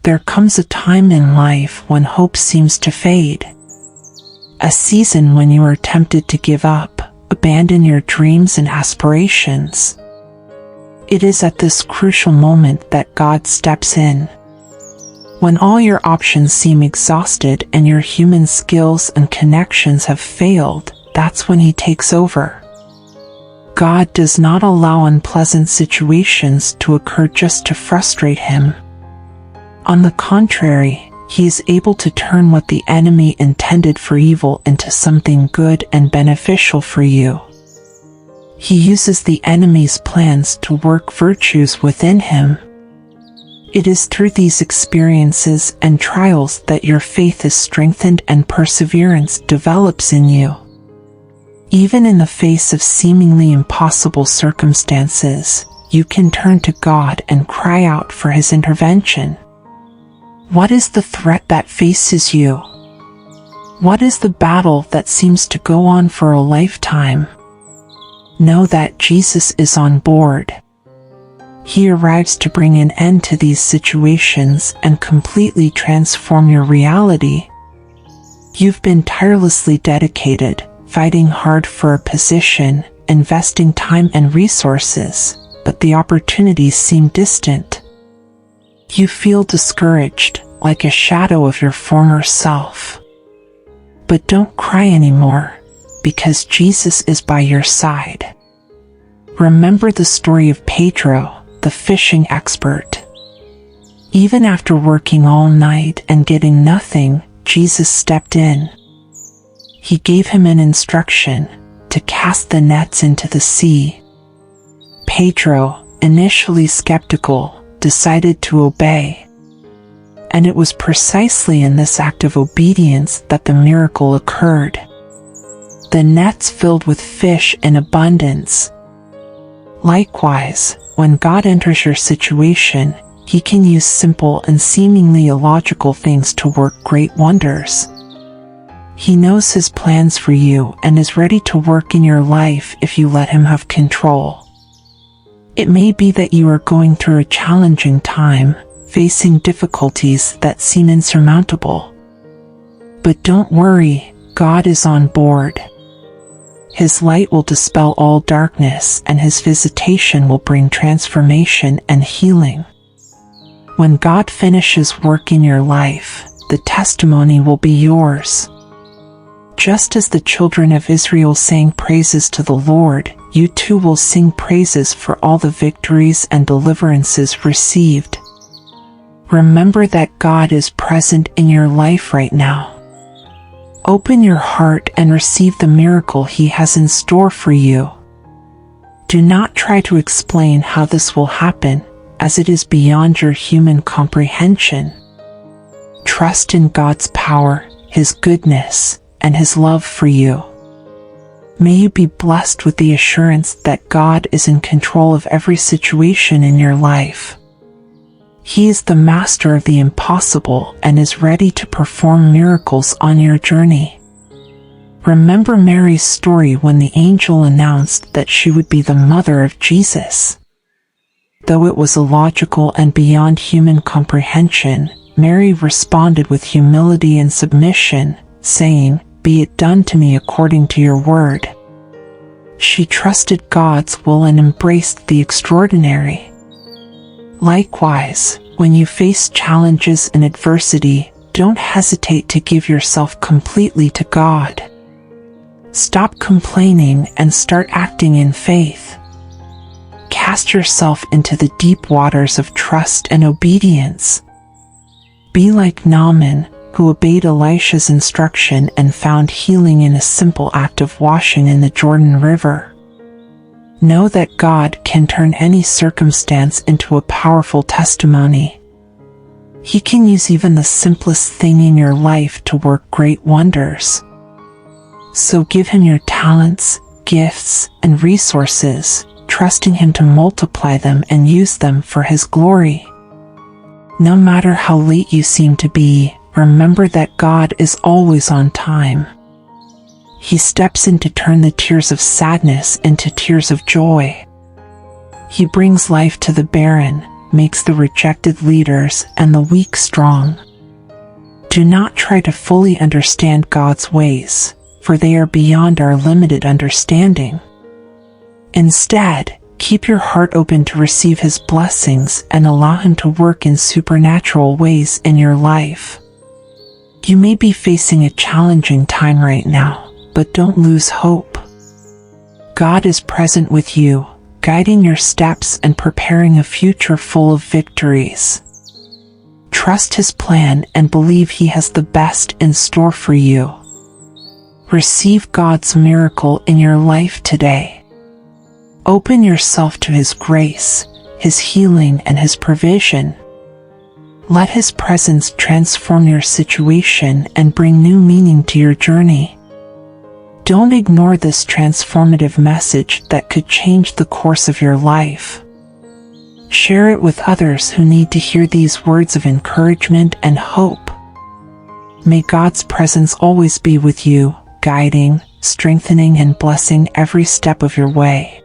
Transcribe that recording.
There comes a time in life when hope seems to fade. A season when you are tempted to give up, abandon your dreams and aspirations. It is at this crucial moment that God steps in. When all your options seem exhausted and your human skills and connections have failed, that's when He takes over. God does not allow unpleasant situations to occur just to frustrate Him. On the contrary, He is able to turn what the enemy intended for evil into something good and beneficial for you. He uses the enemy's plans to work virtues within him. It is through these experiences and trials that your faith is strengthened and perseverance develops in you. Even in the face of seemingly impossible circumstances, you can turn to God and cry out for His intervention. What is the threat that faces you? What is the battle that seems to go on for a lifetime? Know that Jesus is on board. He arrives to bring an end to these situations and completely transform your reality. You've been tirelessly dedicated, fighting hard for a position, investing time and resources, but the opportunities seem distant. You feel discouraged, like a shadow of your former self. But don't cry anymore, because Jesus is by your side. Remember the story of Pedro, the fishing expert. Even after working all night and getting nothing, Jesus stepped in. He gave him an instruction to cast the nets into the sea. Pedro, initially skeptical, decided to obey. And it was precisely in this act of obedience that the miracle occurred. The nets filled with fish in abundance. Likewise, when God enters your situation, He can use simple and seemingly illogical things to work great wonders. He knows His plans for you and is ready to work in your life if you let Him have control. It may be that you are going through a challenging time, facing difficulties that seem insurmountable. But don't worry, God is on board. His light will dispel all darkness and His visitation will bring transformation and healing. When God finishes work in your life, the testimony will be yours. Just as the children of Israel sang praises to the Lord, you too will sing praises for all the victories and deliverances received. Remember that God is present in your life right now. Open your heart and receive the miracle He has in store for you. Do not try to explain how this will happen, as it is beyond your human comprehension. Trust in God's power, His goodness, and His love for you. May you be blessed with the assurance that God is in control of every situation in your life. He is the master of the impossible and is ready to perform miracles on your journey. Remember Mary's story when the angel announced that she would be the mother of Jesus. Though it was illogical and beyond human comprehension, Mary responded with humility and submission, saying, "Be it done to me according to your word." She trusted God's will and embraced the extraordinary. Likewise, when you face challenges and adversity, don't hesitate to give yourself completely to God. Stop complaining and start acting in faith. Cast yourself into the deep waters of trust and obedience. Be like Naaman, who obeyed Elisha's instruction and found healing in a simple act of washing in the Jordan River. Know that God can turn any circumstance into a powerful testimony. He can use even the simplest thing in your life to work great wonders. So give Him your talents, gifts, and resources, trusting Him to multiply them and use them for His glory. No matter how late you seem to be, remember that God is always on time. He steps in to turn the tears of sadness into tears of joy. He brings life to the barren, makes the rejected leaders and the weak strong. Do not try to fully understand God's ways, for they are beyond our limited understanding. Instead, keep your heart open to receive His blessings and allow Him to work in supernatural ways in your life. You may be facing a challenging time right now, but don't lose hope. God is present with you, guiding your steps and preparing a future full of victories. Trust His plan and believe He has the best in store for you. Receive God's miracle in your life today. Open yourself to His grace, His healing, and His provision. Let His presence transform your situation and bring new meaning to your journey. Don't ignore this transformative message that could change the course of your life. Share it with others who need to hear these words of encouragement and hope. May God's presence always be with you, guiding, strengthening, and blessing every step of your way.